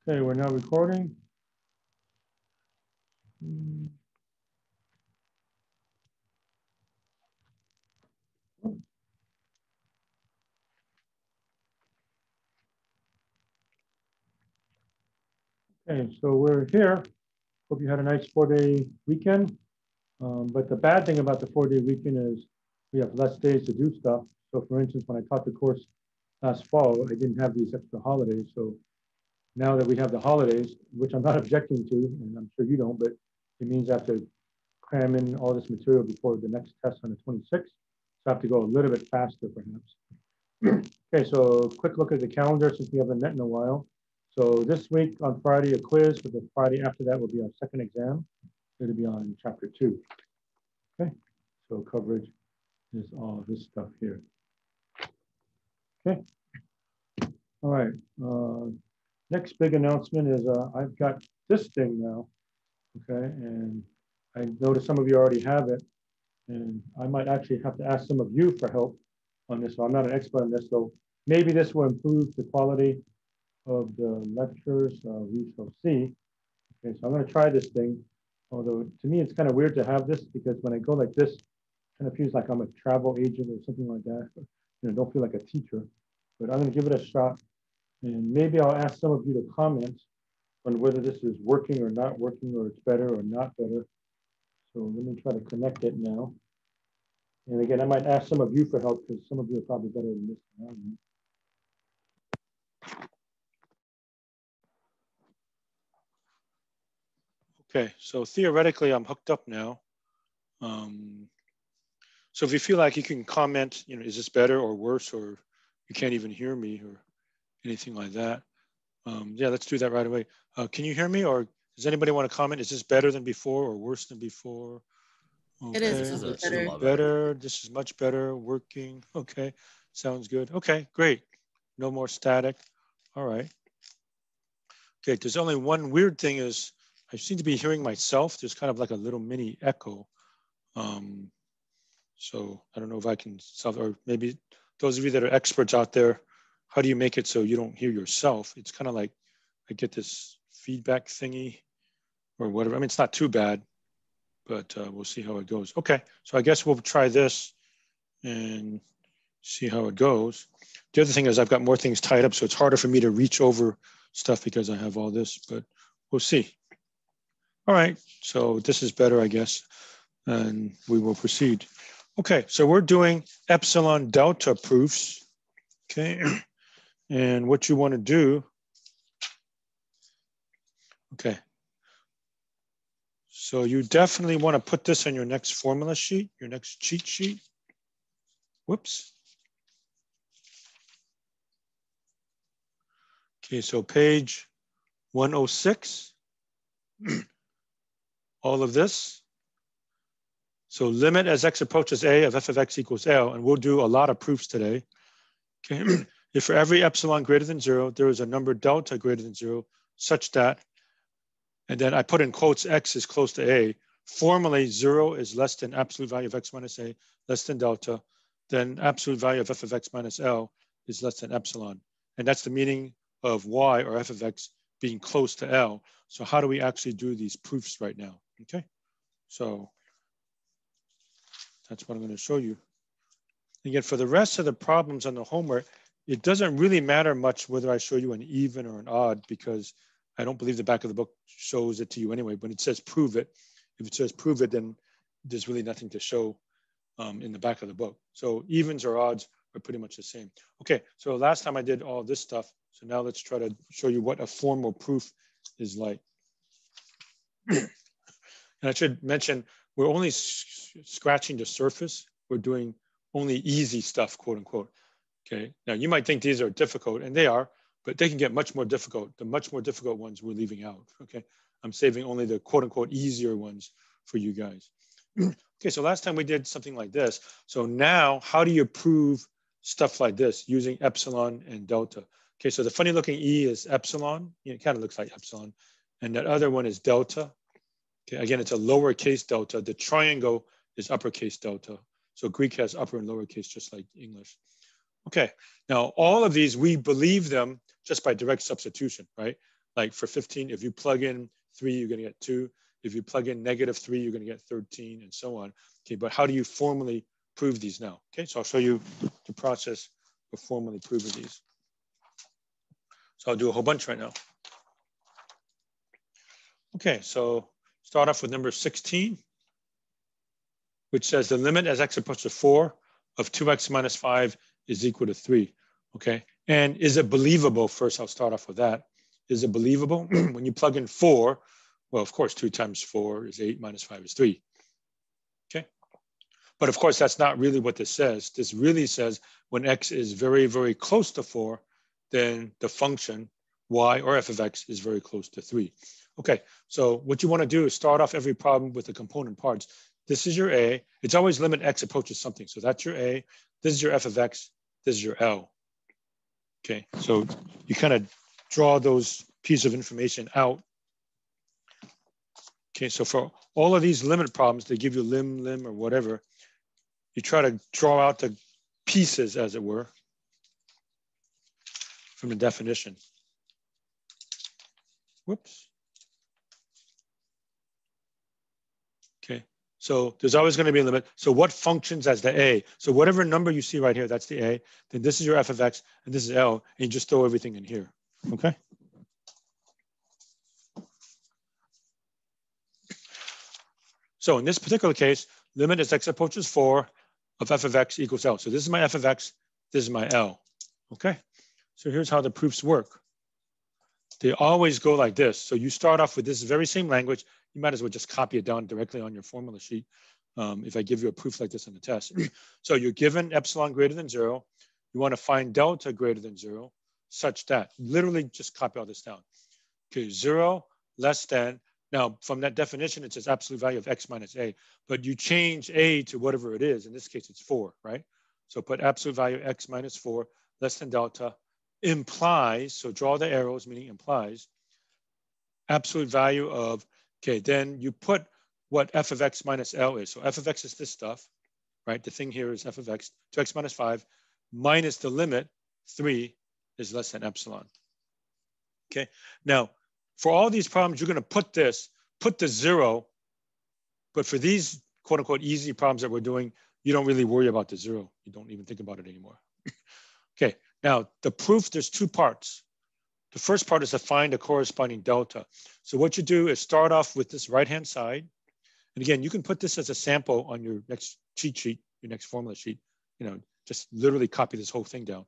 Okay, we're now recording. Okay, so we're here. Hope you had a nice 4-day weekend. But the bad thing about the 4-day weekend is we have less days to do stuff. So for instance, when I taught the course last fall, I didn't have these extra holidays. So now that we have the holidays, which I'm not objecting to, and I'm sure you don't, but it means I have to cram in all this material before the next test on the 26th. So I have to go a little bit faster perhaps. Okay, so quick look at the calendar since we haven't met in a while. So this week on Friday, a quiz, but the Friday after that will be our second exam. It'll be on chapter 2. Okay, so coverage is all this stuff here. Okay, all right. Next big announcement is I've got this thing now. Okay, and I noticed some of you already have it, and I might actually have to ask some of you for help on this. So I'm not an expert on this, so maybe this will improve the quality of the lectures. We shall see. Okay, so I'm going to try this thing. Although to me, it's kind of weird to have this because when I go like this, it kind of feels like I'm a travel agent or something like that. You know, don't feel like a teacher. But I'm going to give it a shot, and maybe I'll ask some of you to comment on whether this is working or not working, or it's better or not better. So let me try to connect it now. And again, I might ask some of you for help because some of you are probably better than this. Okay, so theoretically, I'm hooked up now. So if you feel like you can comment, you know, is this better or worse, or you can't even hear me or anything like that. Yeah, let's do that right away. Can you hear me, or does anybody want to comment? Is this better than before or worse than before? Okay. It is. This is better. This is much better. Working. Okay, sounds good. Okay, great. No more static. All right. Okay, there's only one weird thing is I seem to be hearing myself. There's kind of like a little mini echo. So I don't know if I can solve, or maybe those of you that are experts out there, how do you make it so you don't hear yourself? It's kind of like I get this feedback thingy or whatever. I mean, it's not too bad, but we'll see how it goes. Okay, so I guess we'll try this and see how it goes. The other thing is I've got more things tied up, so it's harder for me to reach over stuff because I have all this, but we'll see. All right, so this is better, I guess, and we will proceed. Okay, so we're doing epsilon delta proofs, okay? And what you want to do, okay. So you definitely want to put this on your next formula sheet, your next cheat sheet. Whoops. Okay, so page 106, all of this. So limit as x approaches a of f of x equals L, and we'll do a lot of proofs today. Okay, if for every epsilon greater than 0, there is a number delta greater than 0 such that, and then I put in quotes x is close to a, formally 0 is less than absolute value of x minus a, less than delta, then absolute value of f of x minus L is less than epsilon. And that's the meaning of y or f of x being close to L. So how do we actually do these proofs right now? Okay, so that's what I'm going to show you. And yet for the rest of the problems on the homework, it doesn't really matter much whether I show you an even or an odd, because I don't believe the back of the book shows it to you anyway, but it says prove it. If it says prove it, then there's really nothing to show in the back of the book. So evens or odds are pretty much the same. Okay, so last time I did all this stuff. So now let's try to show you what a formal proof is like. And I should mention, we're only scratching the surface. We're doing only easy stuff, quote unquote. Okay, now you might think these are difficult, and they are, but they can get much more difficult. The much more difficult ones we're leaving out. Okay, I'm saving only the quote unquote easier ones for you guys. Okay, so last time we did something like this. So now, how do you prove stuff like this using epsilon and delta? Okay, so the funny looking E is epsilon. It kind of looks like epsilon. And that other one is delta. Okay, again, it's a lowercase delta. The triangle is uppercase delta. So Greek has upper and lowercase, just like English. Okay, now all of these, we believe them just by direct substitution, right? like for 15, if you plug in 3, you're going to get 2. If you plug in -3, you're going to get 13, and so on. Okay, but how do you formally prove these now? Okay, so I'll show you the process for formally proving these. So I'll do a whole bunch right now. Okay, so start off with number 16, which says the limit as x approaches 4 of 2x minus 5 is equal to 3. Okay, and is it believable? First, I'll start off with that. Is it believable? When you plug in 4, well, of course, 2 times 4 is 8, minus 5 is 3. Okay, but of course, that's not really what this says. This really says when x is very, very close to 4, then the function y or f of x is very close to 3. Okay, so what you want to do is start off every problem with the component parts. This is your A. It's always limit x approaches something. So that's your A. This is your f of x. This is your L. Okay, so you kind of draw those pieces of information out. Okay, so for all of these limit problems, they give you lim, or whatever. You try to draw out the pieces, as it were, from the definition. Whoops. Okay, so there's always going to be a limit. So what functions as the A? So whatever number you see right here, that's the A. Then this is your f of x, and this is L, and you just throw everything in here. Okay. So in this particular case, limit as x approaches 4 of f of x equals L. So this is my f of x, this is my L. Okay. So here's how the proofs work. They always go like this. So you start off with this very same language. You might as well just copy it down directly on your formula sheet if I give you a proof like this on the test. So you're given epsilon greater than 0. You want to find delta greater than 0 such that, literally just copy all this down. Okay, 0 less than, now from that definition, it says absolute value of x minus a, but you change a to whatever it is. In this case, it's 4, right? So put absolute value x minus 4 less than delta implies, so draw the arrows, meaning implies, absolute value of, okay, then you put what f of x minus L is. So f of x is this stuff, right? The thing here is f of x, 2x minus 5, minus the limit, 3 is less than epsilon. Okay, now, for all these problems, you're going to put the 0, but for these quote unquote easy problems that we're doing, you don't really worry about the 0. You don't even think about it anymore. Okay, now the proof, there's 2 parts. The first part is to find a corresponding delta. So what you do is start off with this right-hand side. And again, you can put this as a sample on your next cheat sheet, your next formula sheet, just literally copy this whole thing down.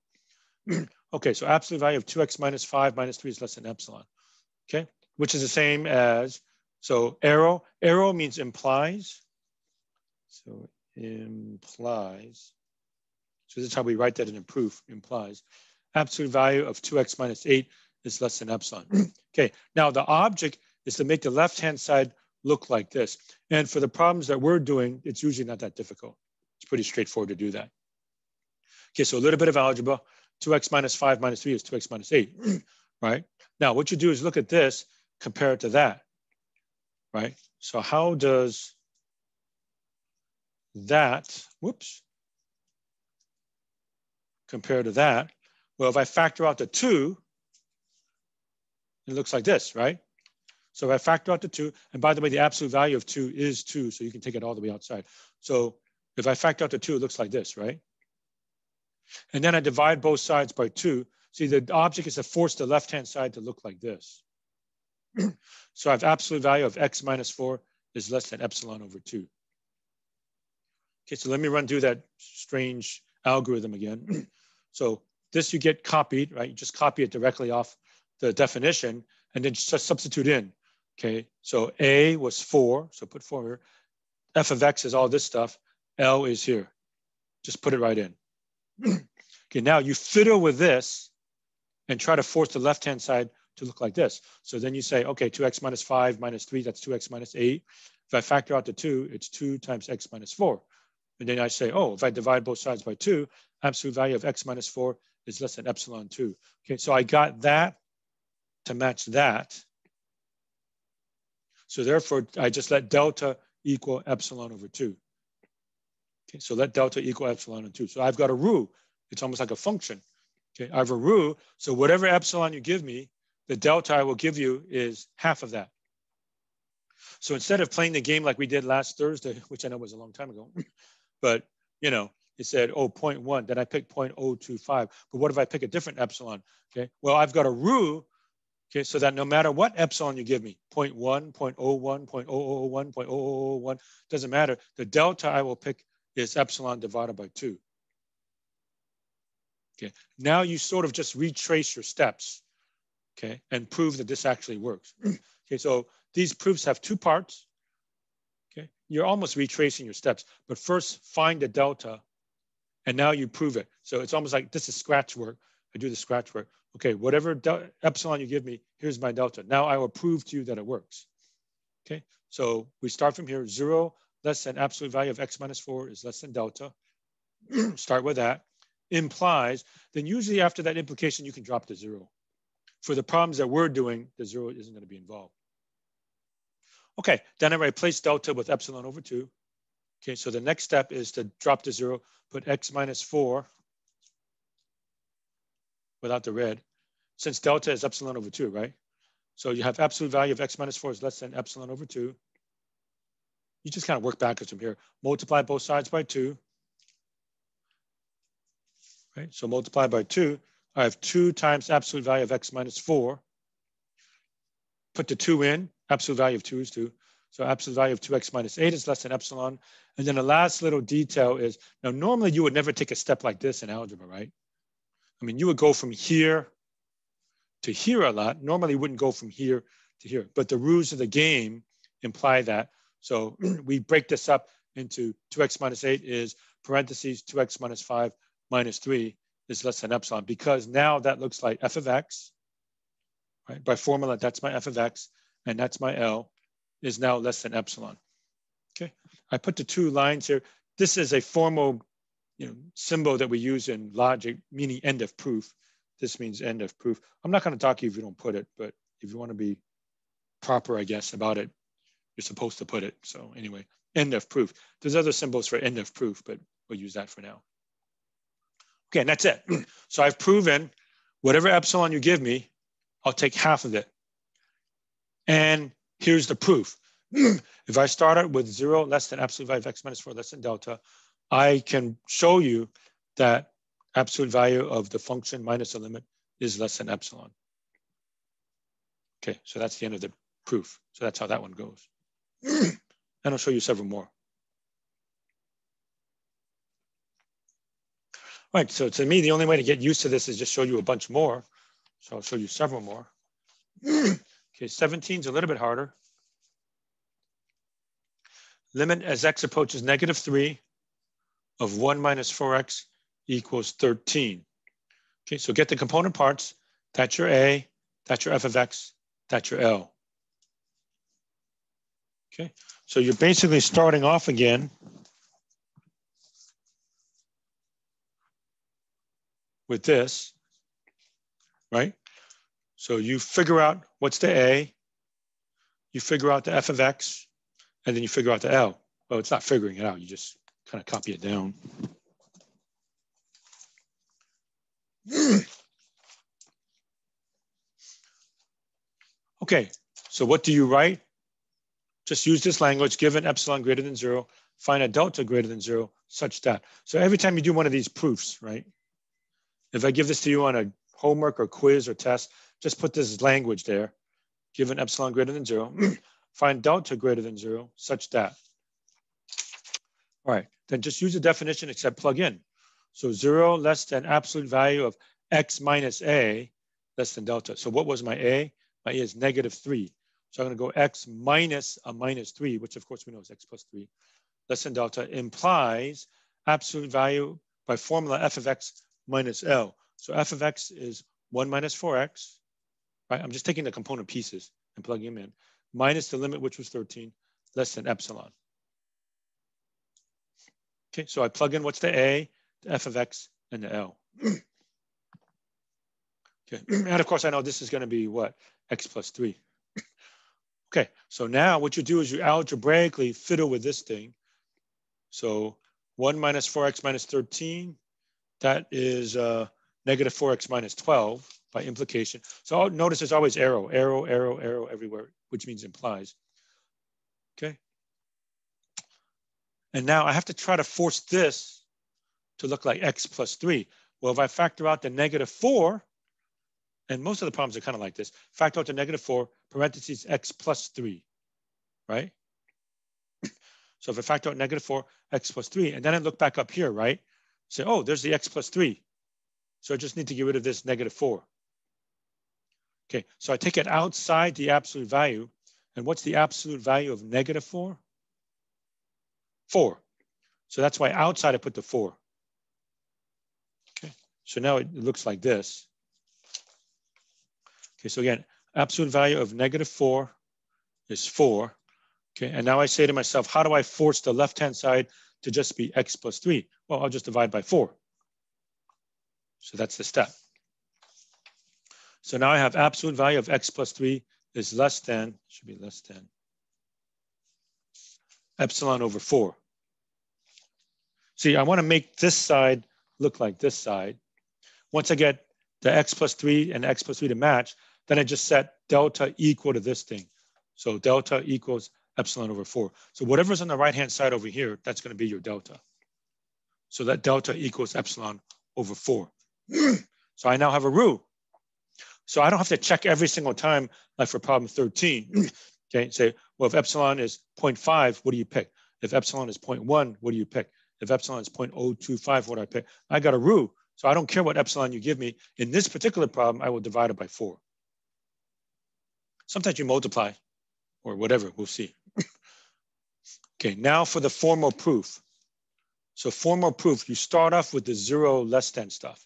Okay, so absolute value of 2x minus 5 minus 3 is less than epsilon. Okay, which is the same as, so arrow means implies. So implies. So this is how we write that in a proof, implies. Absolute value of 2x minus 8 is less than epsilon. Okay, now the object is to make the left-hand side look like this. And for the problems that we're doing, it's usually not that difficult. It's pretty straightforward to do that. Okay, so a little bit of algebra. 2x minus 5 minus 3 is 2x minus 8, right? Now, what you do is look at this, compare it to that, right? So how does that, whoops, compare to that? Well, if I factor out the 2, it looks like this, right? So if I factor out the 2, and by the way, the absolute value of 2 is 2, so you can take it all the way outside. So if I factor out the 2, it looks like this, right? And then I divide both sides by 2. See, the object is to force the left-hand side to look like this. So I have absolute value of x minus 4 is less than epsilon over 2. Okay, so let me run through that strange algorithm again. So this you get copied, right? You just copy it directly off the definition and then just substitute in. Okay, so A was 4, so put 4 here. F of x is all this stuff. L is here. Just put it right in. Okay, now you fiddle with this and try to force the left-hand side to look like this. So then you say, okay, 2x minus 5 minus 3, that's 2x minus 8. If I factor out the 2, it's 2 times x minus 4. And then I say, oh, if I divide both sides by 2, absolute value of x minus 4 is less than epsilon 2. Okay, so I got that to match that. So therefore, I just let delta equal epsilon over 2. Okay, so let delta equal epsilon over 2. So I've got a root. It's almost like a function. Okay, I have a root. So whatever epsilon you give me, the delta I will give you is half of that. So instead of playing the game like we did last Thursday, which I know was a long time ago, but you know, it said, oh, 0.1, then I picked 0.025. But what if I pick a different epsilon? Okay, well, I've got a rule, okay, so that no matter what epsilon you give me, 0.1, 0.01, 0.0001, 0.0001, doesn't matter. The delta I will pick is epsilon divided by 2. Okay, now you sort of just retrace your steps, okay, and prove that this actually works. Okay, so these proofs have 2 parts. Okay, you're almost retracing your steps, but first find the delta, and now you prove it. So it's almost like this is scratch work. I do the scratch work. Okay, whatever epsilon you give me, here's my delta. Now I will prove to you that it works. Okay, so we start from here. 0 less than absolute value of x minus 4 is less than delta. Start with that. Implies, then usually after that implication, you can drop to 0. For the problems that we're doing, the 0 isn't going to be involved. Okay, then I replace delta with epsilon over 2. Okay, so the next step is to drop to 0, put x minus 4 without the red, since delta is epsilon over 2, right? So you have absolute value of x minus 4 is less than epsilon over 2. You just kind of work backwards from here. Multiply both sides by 2. Right? So multiply by 2. I have 2 times absolute value of x minus 4. Put the 2 in. Absolute value of 2 is 2. So absolute value of 2x minus 8 is less than epsilon. And then the last little detail is, now normally you would never take a step like this in algebra, right? I mean, you would go from here to here a lot. Normally you wouldn't go from here to here, but the rules of the game imply that. So we break this up into 2x minus 8 is parentheses 2x minus 5 minus 3 is less than epsilon, because now that looks like f of x, right? By formula, that's my f of x, and that's my L, is now less than epsilon. Okay, I put the 2 lines here. This is a formal, symbol that we use in logic, meaning end of proof. This means end of proof. I'm not going to talk to you if you don't put it, but if you want to be proper, I guess, about it, you're supposed to put it. So anyway, end of proof. There's other symbols for end of proof, but we'll use that for now. Okay, and that's it. So I've proven whatever epsilon you give me, I'll take half of it. And here's the proof. If I start out with 0 less than absolute value of x minus 4 less than delta, I can show you that absolute value of the function minus the limit is less than epsilon. Okay, so that's the end of the proof. So that's how that one goes. And I'll show you several more. All right, so to me, the only way to get used to this is just show you a bunch more. So I'll show you several more. Okay, 17 is a little bit harder. Limit as x approaches -3 of 1 minus 4x equals 13. Okay, so get the component parts. That's your A, that's your f of x, that's your L. Okay, so you're basically starting off again with this, right? So you figure out what's the A, you figure out the f of x, and then you figure out the L. Well, it's not figuring it out, you just kind of copy it down. Okay, so what do you write? Just use this language, given epsilon greater than 0, find a delta greater than 0, such that. So every time you do one of these proofs, right? If I give this to you on a homework or quiz or test, just put this language there, given epsilon greater than 0, find delta greater than 0, such that. All right, then just use the definition except plug in. So 0 less than absolute value of x minus a less than delta. So what was my A? My A is -3. So I'm going to go x minus a -3, which of course we know is x plus 3, less than delta, implies absolute value by formula f of x minus L. So f of x is 1 minus 4x, right? I'm just taking the component pieces and plugging them in, minus the limit, which was 13, less than epsilon. Okay, so I plug in what's the A, the f of x, and the L. Okay, and of course I know this is going to be what? X plus 3. Okay, so now what you do is you algebraically fiddle with this thing. So 1 minus 4x minus 13, that is -4x minus 12. by implication. So notice there's always arrow, arrow, arrow, arrow everywhere, which means implies. Okay. And now I have to try to force this to look like x plus 3. Well, if I factor out the -4, and most of the problems are kind of like this, factor out the -4, parentheses x plus 3, right? So if I factor out -4, x plus 3, and then I look back up here, right? Say, oh, there's the x plus 3. So I just need to get rid of this -4. Okay, so I take it outside the absolute value. And what's the absolute value of -4? 4. So that's why outside I put the 4. Okay, so now it looks like this. Okay, so again, absolute value of -4 is 4. Okay, and now I say to myself, how do I force the left-hand side to just be x plus 3? Well, I'll just divide by 4. So that's the step. So now I have absolute value of x plus 3 is less than, should be less than, epsilon over 4. See, I want to make this side look like this side. Once I get the x plus 3 and x plus 3 to match, then I just set delta equal to this thing. So delta equals epsilon over 4. So whatever's on the right-hand side over here, that's going to be your delta. So that delta equals epsilon over 4. So I now have a root. So I don't have to check every single time, like for problem 13. Okay, say, well, if epsilon is 0.5, what do you pick? If epsilon is 0.1, what do you pick? If epsilon is 0.025, what do I pick? I got a root, so I don't care what epsilon you give me. In this particular problem, I will divide it by 4. Sometimes you multiply or whatever, we'll see. Okay, now for the formal proof. So formal proof, you start off with the 0 less than stuff.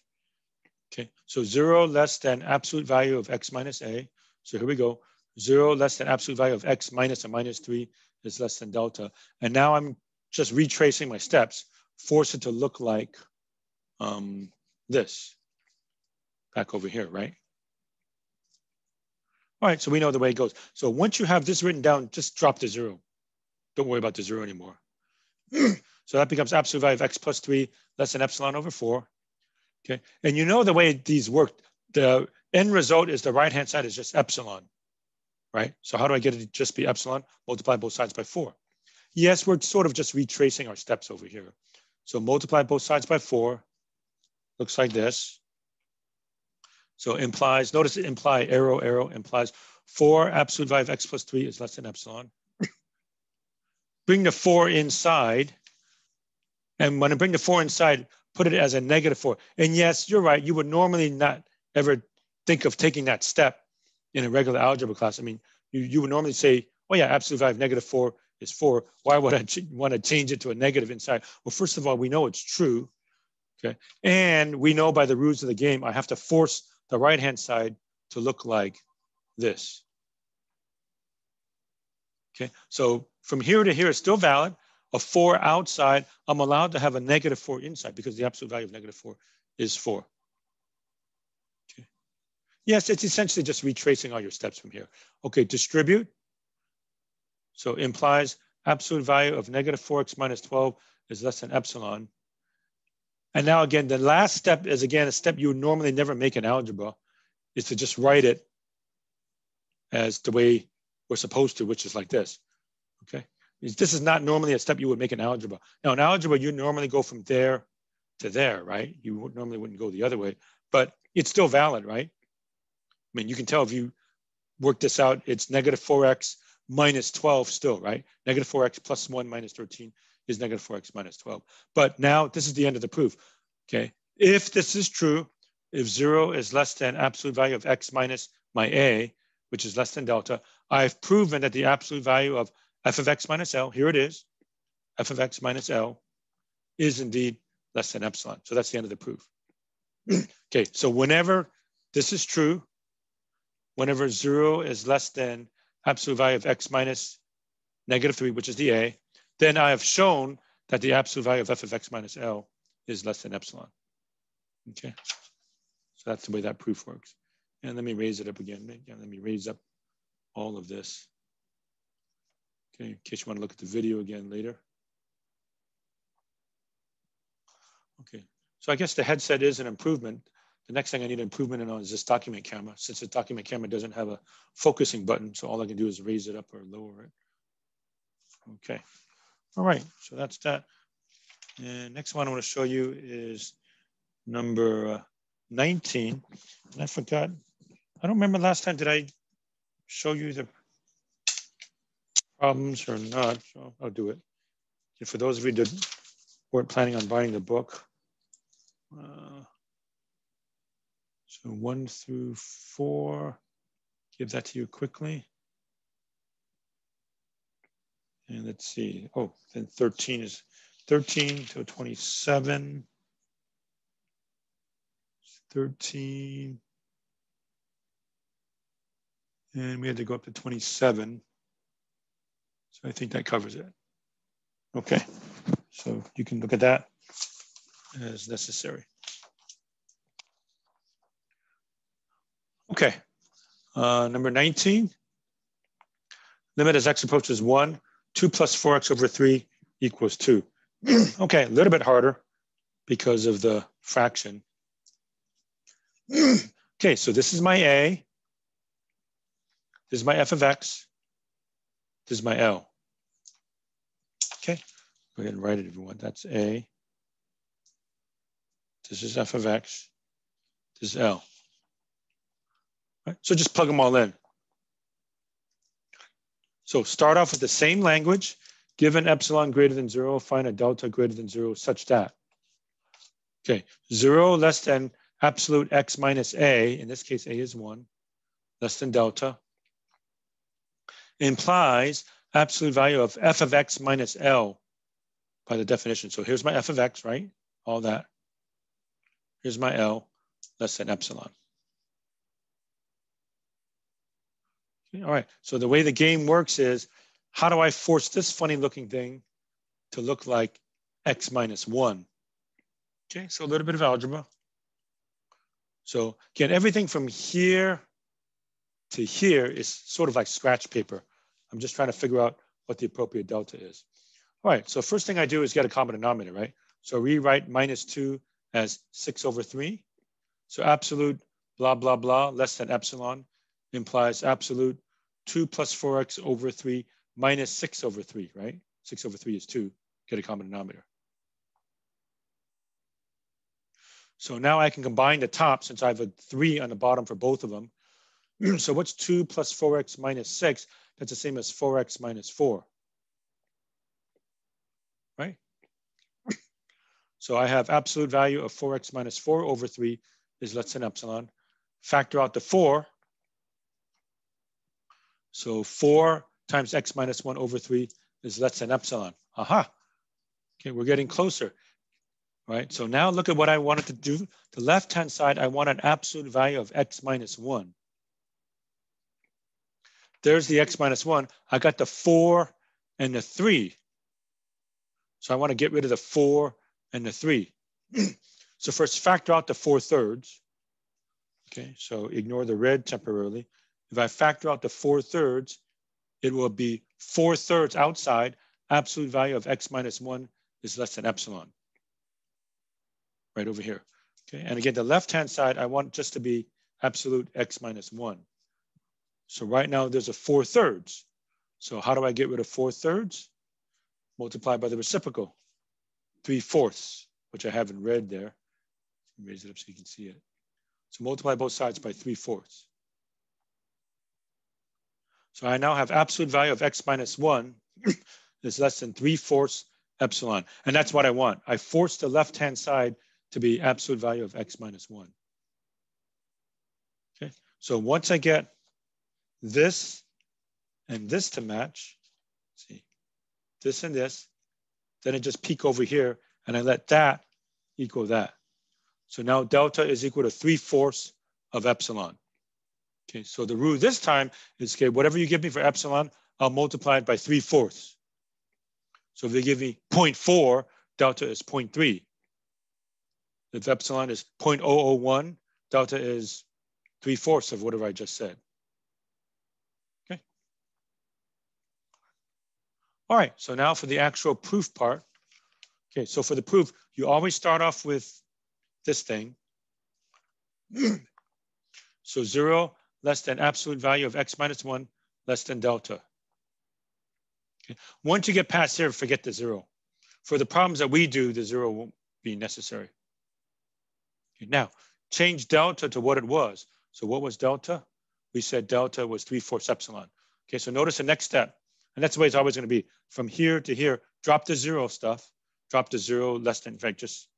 Okay, so 0 less than absolute value of x minus a. So here we go. 0 less than absolute value of x minus a minus 3 is less than delta. And now I'm just retracing my steps, force it to look like this back over here, right? All right, so we know the way it goes. So once you have this written down, just drop the 0. Don't worry about the 0 anymore. So that becomes absolute value of x plus 3 less than epsilon over 4. Okay, and you know the way these work, the end result is the right-hand side is just epsilon, right? So how do I get it to just be epsilon? Multiply both sides by 4. Yes, we're sort of just retracing our steps over here. So multiply both sides by 4, looks like this. So implies, notice it imply, arrow, arrow, implies 4 absolute value of x plus 3 is less than epsilon. Bring the 4 inside. And when I bring the 4 inside, put it as a -4. And yes, you're right. You would normally not ever think of taking that step in a regular algebra class. I mean, you would normally say, oh yeah, absolute value of -4 is 4. Why would I want to change it to a negative inside? Well, first of all, we know it's true. Okay. And we know by the rules of the game, I have to force the right-hand side to look like this. Okay. So from here to here is still valid. A 4 outside, I'm allowed to have a -4 inside because the absolute value of -4 is 4. Okay. Yes, it's essentially just retracing all your steps from here. Okay, distribute. So implies absolute value of -4x minus 12 is less than epsilon. And now again, the last step is again a step you would normally never make in algebra, is to just write it as the way we're supposed to, which is like this. Okay. This is not normally a step you would make in algebra. Now in algebra, you normally go from there to there, right? You normally wouldn't go the other way, but it's still valid, right? I mean, you can tell if you work this out, it's -4x minus 12 still, right? -4x plus 1 minus 13 is -4x minus 12. But now this is the end of the proof, okay? If this is true, if 0 is less than absolute value of x minus my a, which is less than delta, I've proven that the absolute value of f of x minus L, here it is, f of x minus L is indeed less than epsilon. So that's the end of the proof. Okay, so whenever this is true, whenever 0 is less than absolute value of x minus -3, which is the a, then I have shown that the absolute value of f of x minus L is less than epsilon. Okay, so that's the way that proof works. And let me raise it up again. Let me raise up all of this. Okay, in case you want to look at the video again later. Okay, so I guess the headset is an improvement. the next thing I need improvement in is this document camera, since the document camera doesn't have a focusing button. So all I can do is raise it up or lower it. Okay. All right. So that's that. And next one I want to show you is number 19. And I forgot. I don't remember last time, did I show you the problems or not? So I'll do it. And for those of you that weren't planning on buying the book, so 1 through 4, give that to you quickly. And let's see. Oh, then 13 is 13 to 27. 13. And we had to go up to 27. So I think that covers it. Okay. So you can look at that as necessary. Okay. Number 19. Limit as x approaches 1. 2 plus 4x over 3 equals 2. Okay, a little bit harder because of the fraction. Okay, so this is my a. This is my f of x. This is my L. Okay, go ahead and write it if you want. That's a. This is f of x. This is L. Right, so just plug them all in. So start off with the same language. Given epsilon greater than 0, find a delta greater than 0 such that. Okay, 0 less than absolute x minus a, in this case a is 1, less than delta, implies absolute value of f of x minus L by the definition. So here's my f of x, right? All that. Here's my L, less than epsilon. Okay, all right, so the way the game works is, how do I force this funny looking thing to look like x minus 1? Okay, so a little bit of algebra. So again, everything from here to here is sort of like scratch paper. I'm just trying to figure out what the appropriate delta is. All right, so first thing I do is get a common denominator, right? So rewrite minus 2 as 6 over 3. So absolute blah, blah, blah, less than epsilon implies absolute 2 plus 4x over 3 minus 6 over 3, right? 6 over 3 is 2, get a common denominator. So now I can combine the top since I have a 3 on the bottom for both of them. So what's 2 plus 4x minus 6? That's the same as 4x minus 4, right? So I have absolute value of 4x minus 4 over 3 is less than epsilon. Factor out the 4. So 4 times x minus 1 over 3 is less than epsilon. Aha. Okay, we're getting closer. Right, so now look at what I wanted to do. The left-hand side, I want an absolute value of x minus 1. There's the x minus 1. I got the 4 and the 3. So I want to get rid of the 4 and the 3. So first, factor out the 4/3. Okay, so ignore the red temporarily. If I factor out the 4/3, it will be 4/3 outside. Absolute value of x minus 1 is less than epsilon. Right over here. Okay, and again, the left-hand side, I want just to be absolute x minus 1. So right now there's a 4/3. So how do I get rid of 4/3? Multiply by the reciprocal, 3/4, which I have in red there. Raise it up so you can see it. So multiply both sides by 3/4. So I now have absolute value of x minus 1 is less than 3/4 epsilon. And that's what I want. I force the left-hand side to be absolute value of x minus 1. Okay, so once I get this and this to match, let's see, this and this, then I just peek over here and I let that equal that. So now delta is equal to 3/4 of epsilon. Okay, so the rule this time is, okay, whatever you give me for epsilon, I'll multiply it by 3/4. So if they give me 0.4, delta is 0.3. If epsilon is 0.001, delta is 3/4 of whatever I just said. Okay. All right, so now for the actual proof part. Okay, so for the proof, you always start off with this thing. So 0 less than absolute value of x minus 1 less than delta. Okay. Once you get past here, forget the 0. For the problems that we do, the 0 won't be necessary. Okay. Now, change delta to what it was. So what was delta? We said delta was 3/4 epsilon. Okay, so notice the next step. And that's the way it's always going to be. From here to here, drop the 0 stuff. Drop the 0 less than, in fact, just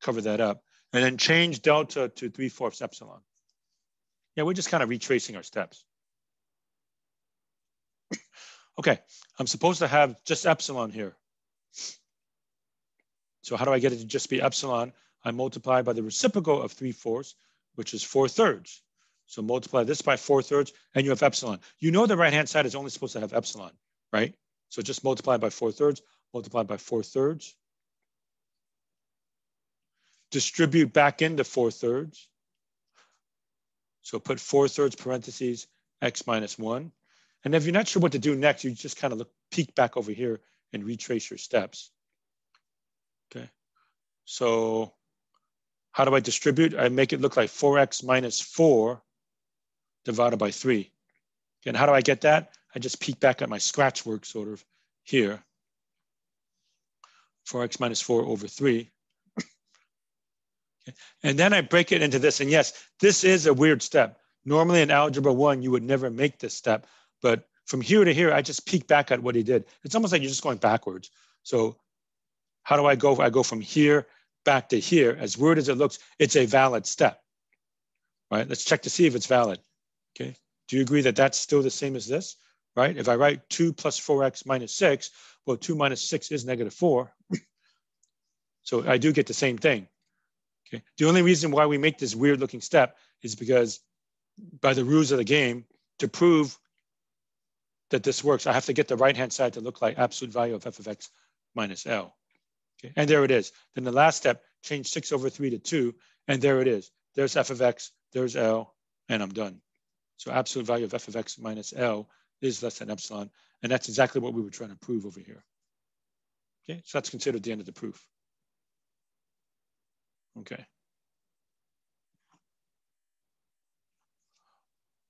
cover that up. And then change delta to 3/4 epsilon. Yeah, we're just kind of retracing our steps. Okay, I'm supposed to have just epsilon here. So how do I get it to just be epsilon? I multiply by the reciprocal of 3/4, which is 4/3. So multiply this by 4/3, and you have epsilon. You know the right-hand side is only supposed to have epsilon, right? So just multiply by 4/3, multiply by 4/3. Distribute back into 4/3. So put 4/3 parentheses x minus 1. And if you're not sure what to do next, you just kind of peek back over here and retrace your steps. Okay. So how do I distribute? I make it look like 4x minus 4 divided by 3. And how do I get that? I just peek back at my scratch work sort of here. 4x minus 4 over 3. Okay. And then I break it into this. And yes, this is a weird step. Normally in Algebra 1, you would never make this step. But from here to here, I just peek back at what he did. It's almost like you're just going backwards. So how do I go? I go from here back to here. As weird as it looks, it's a valid step. Right? Let's check to see if it's valid. Okay. Do you agree that that's still the same as this? Right? If I write 2 plus 4x minus 6, well, 2 minus 6 is negative 4. So I do get the same thing. Okay. The only reason why we make this weird looking step is because by the rules of the game, to prove that this works, I have to get the right-hand side to look like absolute value of f of x minus L. Okay. And there it is. Then the last step, change 6 over 3 to 2, and there it is. There's f of x, there's L, and I'm done. So absolute value of f of x minus L is less than epsilon, and that's exactly what we were trying to prove over here. Okay, so that's considered the end of the proof. Okay.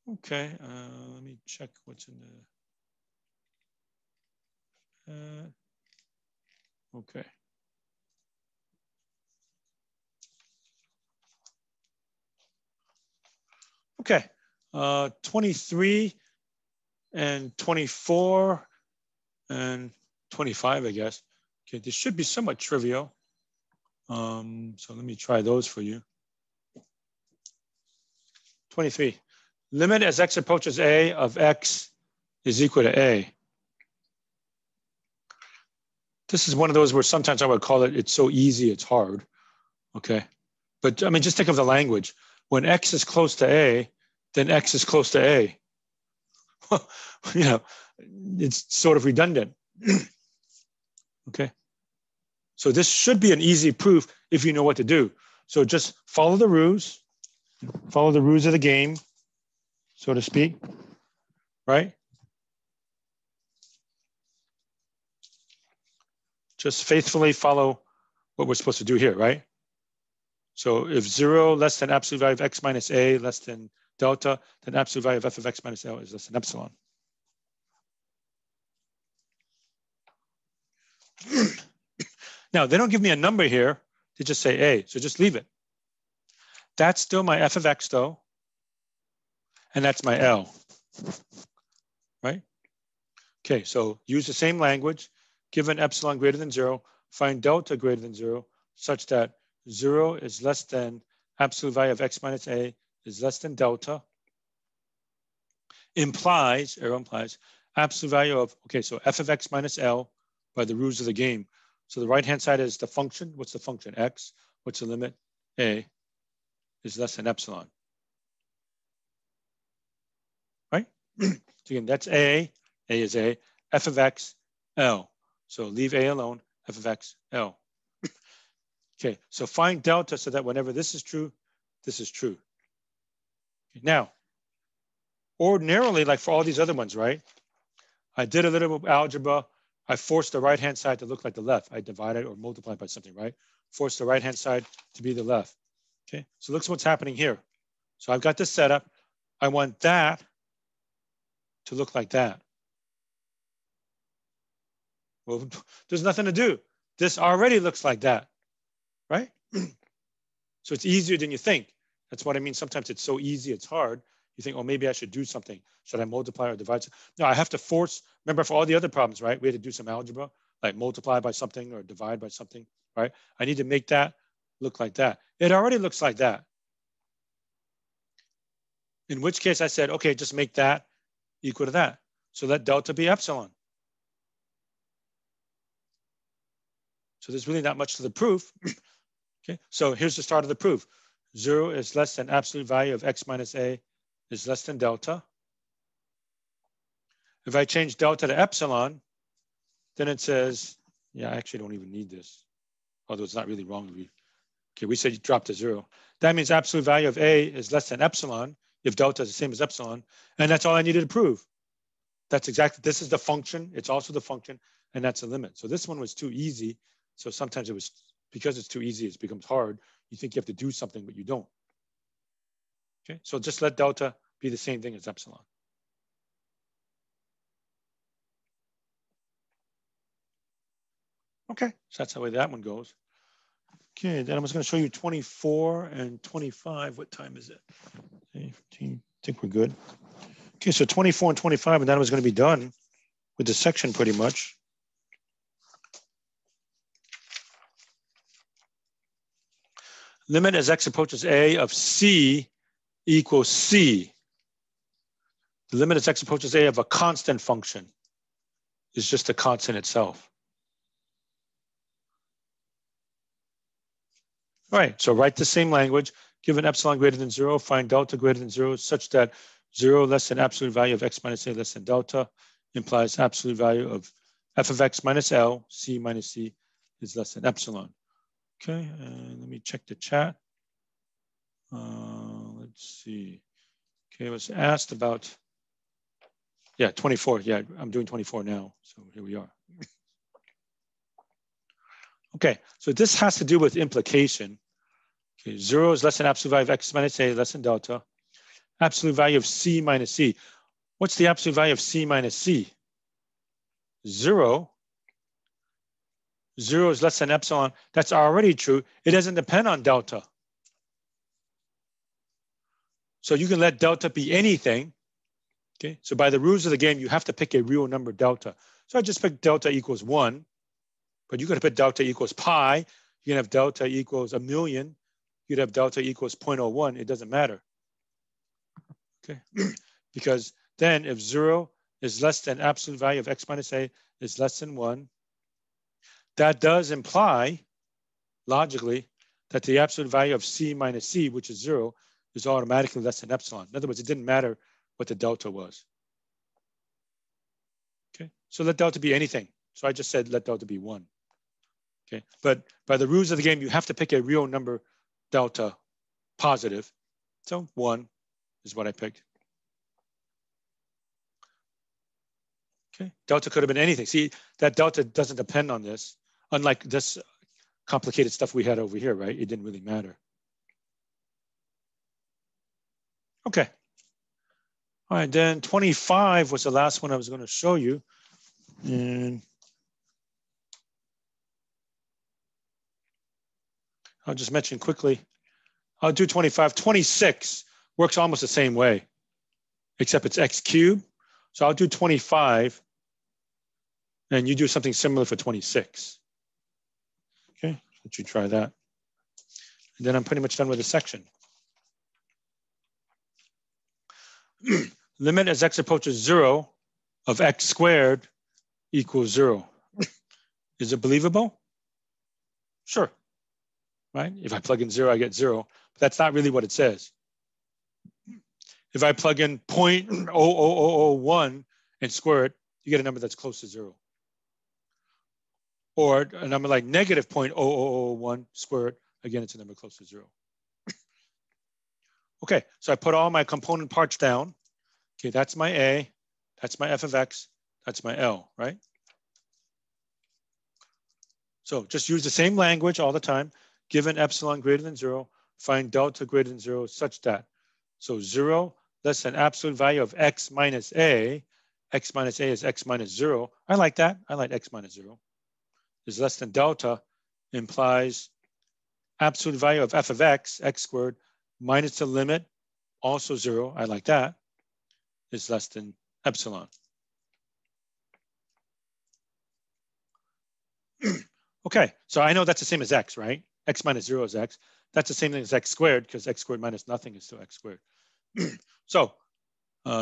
Okay, let me check what's in the, okay. Okay, 23 and 24 and 25, I guess. Okay, this should be somewhat trivial. So let me try those for you. 23, limit as x approaches a of x is equal to a. This is one of those where sometimes I would call it, it's so easy, it's hard. Okay, but I mean, just think of the language. When x is close to a, then x is close to a. You know, it's sort of redundant. Okay, so this should be an easy proof if you know what to do. So just follow the rules of the game, so to speak, right? Just faithfully follow what we're supposed to do here, right? So if 0 less than absolute value of x minus a less than delta, then absolute value of f of x minus L is less than epsilon. Now, they don't give me a number here. They just say a, so just leave it. That's still my f of x, though. And that's my L, right? Okay, so use the same language. Given epsilon greater than 0, find delta greater than 0, such that 0 is less than absolute value of x minus a is less than delta. Implies, arrow implies, absolute value of, okay, so f of x minus L by the rules of the game. So the right-hand side is the function. What's the function? X. What's the limit? A is less than epsilon. Right? So again, that's A. A is A. F of X, L. So leave A alone. F of X, L. Okay, so find delta so that whenever this is true, this is true. Okay, now, ordinarily, like for all these other ones, right? I did a little algebra. I forced the right-hand side to look like the left. I divided or multiplied by something, right? Forced the right-hand side to be the left. Okay, so look what's happening here. So I've got this set up. I want that to look like that. Well, there's nothing to do. This already looks like that, right? So it's easier than you think. That's what I mean. Sometimes it's so easy, it's hard. You think, oh, maybe I should do something. Should I multiply or divide? No, I have to force. Remember, for all the other problems, right? We had to do some algebra, like multiply by something or divide by something, right? I need to make that look like that. It already looks like that. In which case I said, okay, just make that equal to that. So let delta be epsilon. So there's really not much to the proof. Okay, so here's the start of the proof. 0 is less than absolute value of x minus a is less than delta. If I change delta to epsilon, then it says, yeah, I actually don't even need this, although it's not really wrong to read. Okay, we said you drop to 0. That means absolute value of a is less than epsilon if delta is the same as epsilon, and that's all I needed to prove. That's exactly, this is the function, it's also the function, and that's the limit. So this one was too easy. So sometimes it was, because it's too easy, it becomes hard. You think you have to do something, but you don't. Okay, so just let delta be the same thing as epsilon. Okay, so that's the way that one goes. Okay, then I was going to show you 24 and 25. What time is it? Okay, I think we're good. Okay, so 24 and 25, and then I was going to be done with this section pretty much. Limit as x approaches a of c equals c. The limit as x approaches a of a constant function is just a constant itself. All right, so write the same language. Given epsilon greater than 0, find delta greater than 0 such that 0 less than absolute value of x minus a less than delta implies absolute value of f of x minus L, c minus c is less than epsilon. Okay, and let me check the chat. Let's see. Okay, I was asked about, yeah, 24. Yeah, I'm doing 24 now. So here we are. Okay, so this has to do with implication. Okay, 0 is less than absolute value of x minus a less than delta. Absolute value of c minus c. What's the absolute value of c minus c? 0. 0 is less than epsilon. That's already true. It doesn't depend on delta. So you can let delta be anything. Okay, so by the rules of the game, you have to pick a real number delta. So I just picked delta equals 1, but you could have put delta equals pi. You can have delta equals 1,000,000. You'd have delta equals 0.01. It doesn't matter. Okay, because then if 0 is less than absolute value of x minus a is less than 1, that does imply, logically, that the absolute value of c minus c, which is 0, is automatically less than epsilon. In other words, it didn't matter what the delta was. Okay, so let delta be anything. So I just said let delta be 1. Okay, but by the rules of the game, you have to pick a real number delta positive. So 1 is what I picked. Okay, delta could have been anything. See, that delta doesn't depend on this, unlike this complicated stuff we had over here, right? It didn't really matter. Okay. All right, then 25 was the last one I was going to show you. And I'll just mention quickly. I'll do 25. 26 works almost the same way, except it's x cubed. So I'll do 25, and you do something similar for 26. Okay, let you try that. And then I'm pretty much done with the section. Limit as x approaches 0 of x squared equals 0. Is it believable? Sure. Right? If I plug in 0, I get 0. But that's not really what it says. If I plug in 0.00001 and square it, you get a number that's close to 0. Or a number like negative 0.0001 square it, again, it's a number close to 0. Okay, so I put all my component parts down. Okay, that's my A, that's my f of x, that's my L, right? So just use the same language all the time. Given epsilon greater than 0, find delta greater than 0 such that. So 0 less than absolute value of x minus a. X minus a is x minus 0. I like that. I like x minus 0. Is less than delta implies absolute value of f of x, x squared, minus the limit, also 0. I like that. Is less than epsilon. Okay, so I know that's the same as x, right? X minus 0 is x. That's the same thing as x squared, because x squared minus nothing is still x squared. So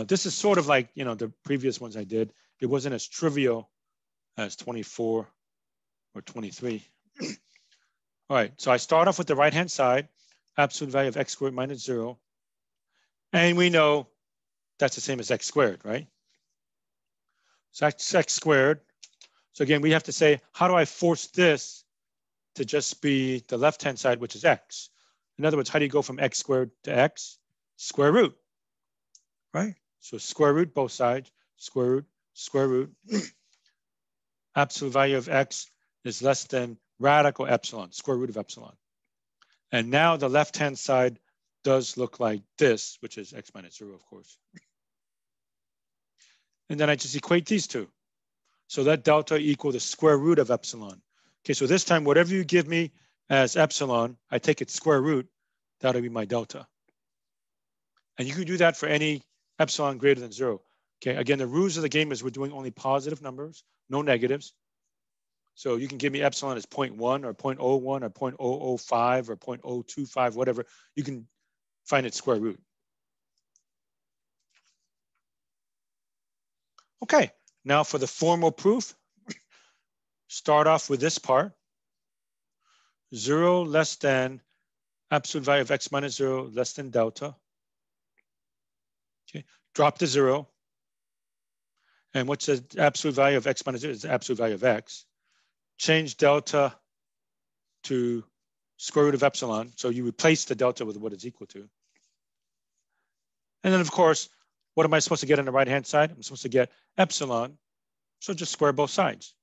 this is sort of like, you know, the previous ones I did. It wasn't as trivial as 24 or 23. All right, so I start off with the right-hand side, absolute value of x squared minus 0. And we know that's the same as x squared, right? So that's x squared. So again, we have to say, how do I force this to just be the left-hand side, which is x? In other words, how do you go from x squared to x? Square root, right? So square root both sides, square root, square root. Absolute value of x is less than radical epsilon, square root of epsilon. And now the left-hand side does look like this, which is x minus 0, of course. And then I just equate these two. So let delta equal the square root of epsilon. Okay, so this time, whatever you give me as epsilon, I take its square root, that'll be my delta. And you can do that for any epsilon greater than 0. Okay, again, the rules of the game is we're doing only positive numbers, no negatives. So you can give me epsilon as 0.1 or 0.01 or 0.005 or 0.025, whatever. You can find its square root. Okay, now for the formal proof, start off with this part. 0 less than absolute value of x minus 0 less than delta. Okay, drop the 0. And what's the absolute value of x minus 0 is the absolute value of x. Change delta to square root of epsilon. So you replace the delta with what it's equal to. And then, of course, what am I supposed to get on the right-hand side? I'm supposed to get epsilon. So just square both sides.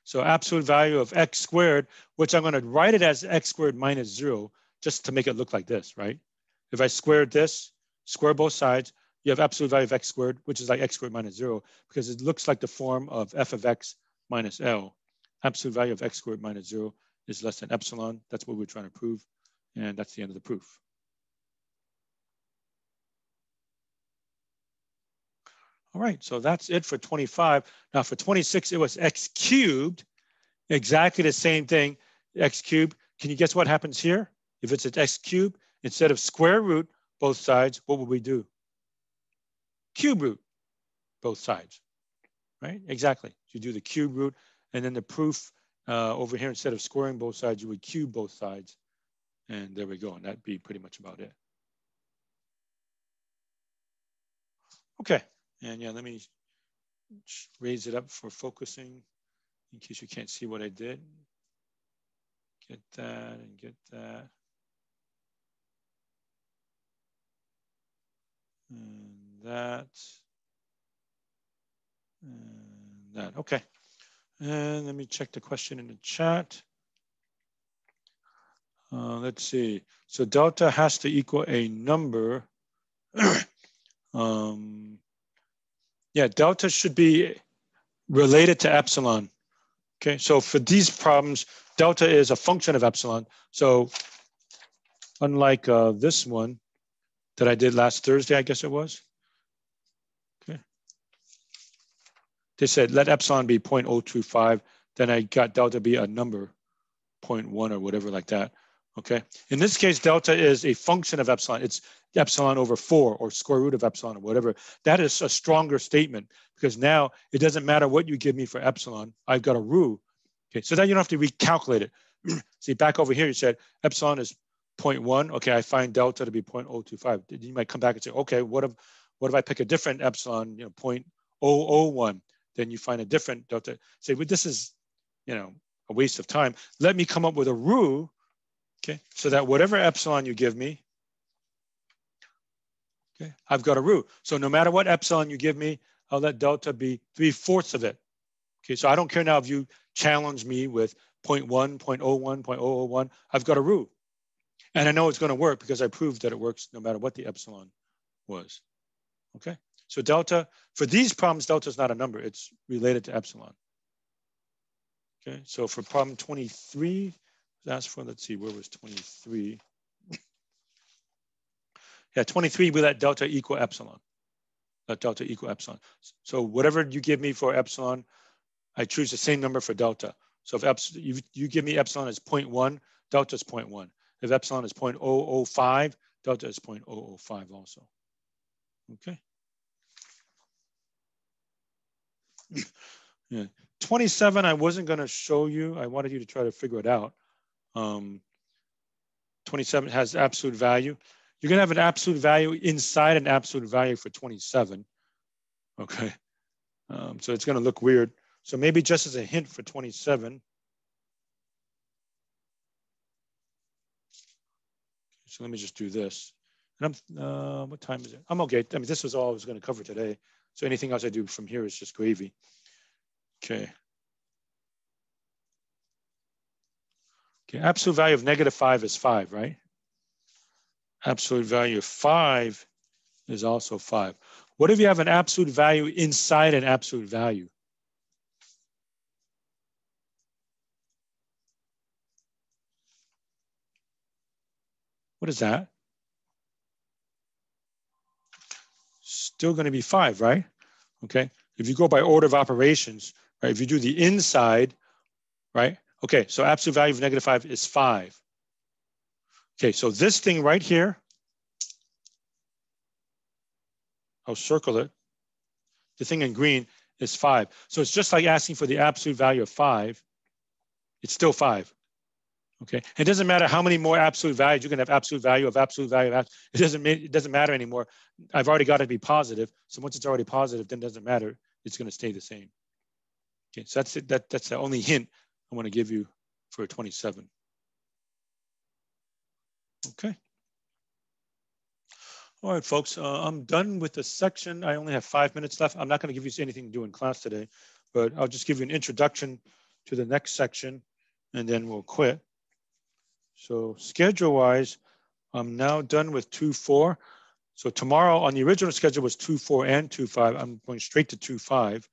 So absolute value of x squared, which I'm going to write it as x squared minus 0, just to make it look like this, right? If I squared this, square both sides, you have absolute value of x squared, which is like x squared minus 0, because it looks like the form of f of x minus L. Absolute value of x squared minus 0 is less than epsilon. That's what we're trying to prove. And that's the end of the proof. All right, so that's it for 25. Now for 26, it was x cubed, exactly the same thing, x cubed. Can you guess what happens here? If it's an x cubed, instead of square root both sides, what would we do? Cube root both sides, right? Exactly. You do the cube root, and then the proof over here, instead of squaring both sides, you would cube both sides. And there we go, and that'd be pretty much about it. Okay. And yeah, let me raise it up for focusing in case you can't see what I did. Get that and get that. And that. And that. Okay. And let me check the question in the chat. Let's see. So delta has to equal a number. Yeah, delta should be related to epsilon. Okay, so for these problems, delta is a function of epsilon. So unlike this one that I did last Thursday, I guess it was. Okay. They said let epsilon be 0.025. Then I got delta be a number, 0.1 or whatever like that. Okay. In this case, delta is a function of epsilon. It's epsilon over 4 or square root of epsilon or whatever. That is a stronger statement because now it doesn't matter what you give me for epsilon. I've got a root. Okay. So then you don't have to recalculate it. See, back over here, you said epsilon is 0.1. Okay. I find delta to be 0.025. You might come back and say, okay, what if I pick a different epsilon, 0.001? Then you find a different delta. Say, well, this is, a waste of time. Let me come up with a root. Okay, so that whatever epsilon you give me, okay, I've got a root. So no matter what epsilon you give me, I'll let delta be 3/4 of it. Okay, so I don't care now if you challenge me with 0.1, 0.01, 0.001, I've got a rule. And I know it's going to work because I proved that it works no matter what the epsilon was. Okay, so delta, for these problems, delta is not a number. It's related to epsilon. Okay, so for problem 23, that's for, let's see, where was 23? Yeah, 23, we let delta equal epsilon. Let delta equal epsilon. So whatever you give me for epsilon, I choose the same number for delta. So if you give me epsilon as 0.1, delta is 0.1. If epsilon is 0.005, delta is 0.005 also. Okay. Yeah. 27, I wasn't going to show you. I wanted you to try to figure it out. 27 has absolute value. You're going to have an absolute value inside an absolute value for 27. Okay. So it's going to look weird. So maybe just as a hint for 27. So let me just do this. And I'm, what time is it? I'm okay. I mean, this was all I was going to cover today. So anything else I do from here is just gravy. Okay. Okay, absolute value of -5 is 5, right? Absolute value of 5 is also 5. What if you have an absolute value inside an absolute value? What is that? Still going to be 5, right? Okay. If you go by order of operations, right? If you do the inside, right? Okay, so absolute value of -5 is 5. Okay, so this thing right here, I'll circle it. The thing in green is 5. So it's just like asking for the absolute value of 5. It's still 5. Okay, it doesn't matter how many more absolute values. You can have absolute value of absolute value. It doesn't matter anymore. I've already got to be positive. So once it's already positive, then it doesn't matter. It's going to stay the same. Okay, so that's it. That's the only hint I want to give you for 27. Okay. All right, folks, I'm done with the section. I only have 5 minutes left. I'm not going to give you anything to do in class today, but I'll just give you an introduction to the next section, and then we'll quit. So schedule-wise, I'm now done with 2.4. So tomorrow on the original schedule was 2.4 and 2.5. I'm going straight to 2.5.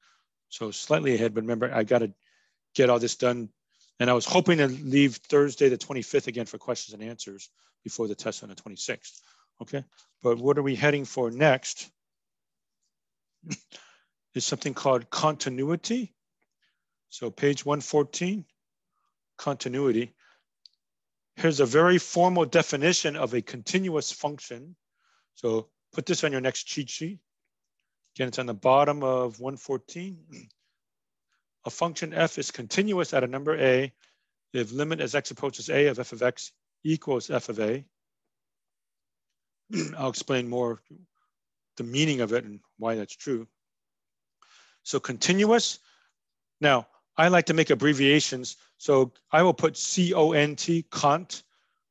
So slightly ahead, but remember, I got to get all this done. And I was hoping to leave Thursday, the 25th again for questions and answers before the test on the 26th. Okay, but what are we heading for next? Is something called continuity. So page 114, continuity. Here's a very formal definition of a continuous function. So put this on your next cheat sheet. Again, it's on the bottom of 114. A function f is continuous at a number a if limit as x approaches a of f of x equals f of a. I'll explain more the meaning of it and why that's true. So continuous. Now, I like to make abbreviations. So I will put C-O-N-T, cont,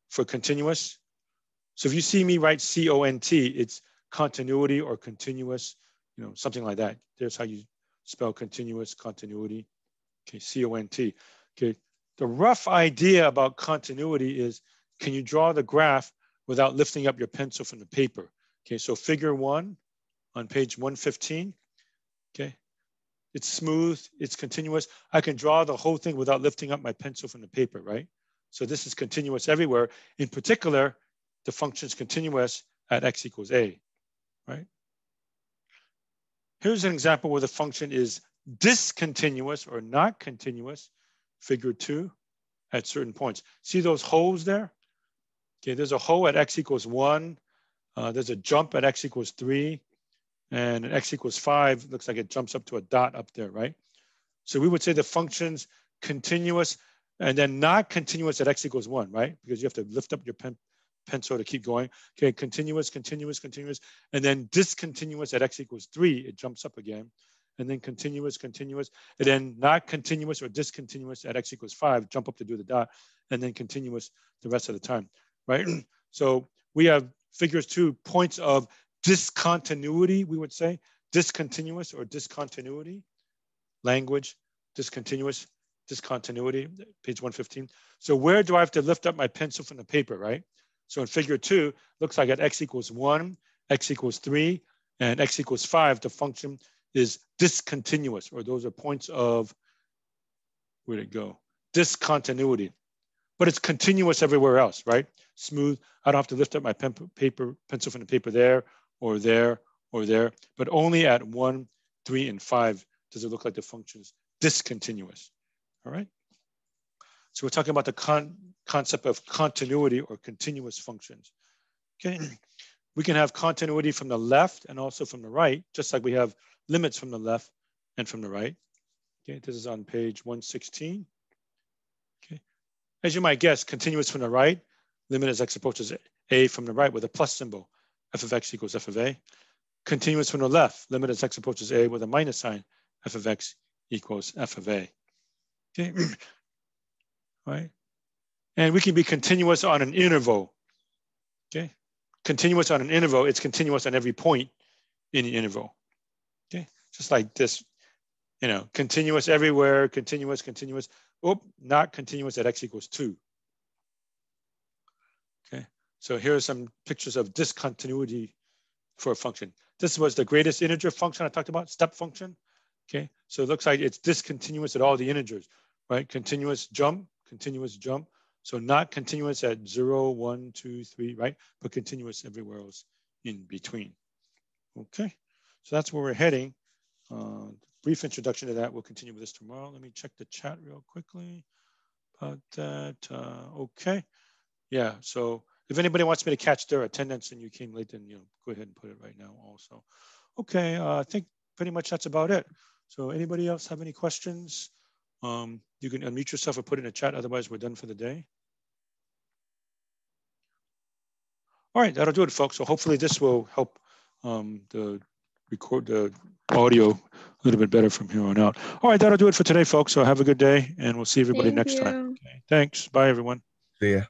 for continuous. So if you see me write C-O-N-T, it's continuity or continuous, you know, something like that. There's how you spell continuous, continuity. Okay, C-O-N-T. Okay, the rough idea about continuity is, can you draw the graph without lifting up your pencil from the paper? Okay, so figure 1 on page 115. Okay, it's smooth, it's continuous. I can draw the whole thing without lifting up my pencil from the paper, right? So this is continuous everywhere. In particular, the function is continuous at x equals a, right? Here's an example where the function is discontinuous or not continuous, figure 2, at certain points. See those holes there? Okay, there's a hole at x equals 1. There's a jump at x equals 3. And at x equals 5, looks like it jumps up to a dot up there, right? So we would say the function's continuous and then not continuous at x equals 1, right? Because you have to lift up your pencil to keep going. Okay, continuous, continuous, continuous, and then discontinuous at x equals 3, it jumps up again. And then continuous, continuous, and then not continuous or discontinuous at x equals 5, jump up to do the dot, and then continuous the rest of the time, right? So we have figures 2, points of discontinuity, we would say, discontinuous or discontinuity, language, discontinuous, discontinuity, page 115. So where do I have to lift up my pencil from the paper, right? So in figure 2, looks like at x equals 1, x equals 3, and x equals 5, the function is discontinuous, or those are points of, where'd it go? Discontinuity. But it's continuous everywhere else, right? Smooth. I don't have to lift up my pencil from the paper there, or there, or there, but only at 1, 3, and 5 does it look like the function's discontinuous. All right. So we're talking about the concept of continuity or continuous functions. Okay. We can have continuity from the left and also from the right, just like we have limits from the left and from the right. Okay. This is on page 116. Okay. As you might guess, continuous from the right, limit as x approaches a from the right with a plus symbol, f of x equals f of a. Continuous from the left, limit as x approaches a with a minus sign, f of x equals f of a. Okay. Right? And we can be continuous on an interval. Okay. Continuous on an interval, it's continuous on every point in the interval. Okay. Just like this, you know, continuous everywhere, continuous, continuous. Oh, not continuous at x equals 2. Okay. So here are some pictures of discontinuity for a function. This was the greatest integer function I talked about, step function. Okay. So it looks like it's discontinuous at all the integers, right? Continuous jump. So not continuous at 0, 1, 2, 3, right? But continuous everywhere else in between. Okay, so that's where we're heading. Brief introduction to that. We'll continue with this tomorrow. Let me check the chat real quickly about that. Okay, yeah, so if anybody wants me to catch their attendance and you came late, then go ahead and put it right now also. Okay, I think pretty much that's about it. So anybody else have any questions? You can unmute yourself or put it in the chat. Otherwise, we're done for the day. All right, that'll do it, folks. So hopefully this will help record the audio a little bit better from here on out. All right, that'll do it for today, folks. So have a good day, and we'll see everybody next time. Okay, thanks. Bye, everyone. See ya.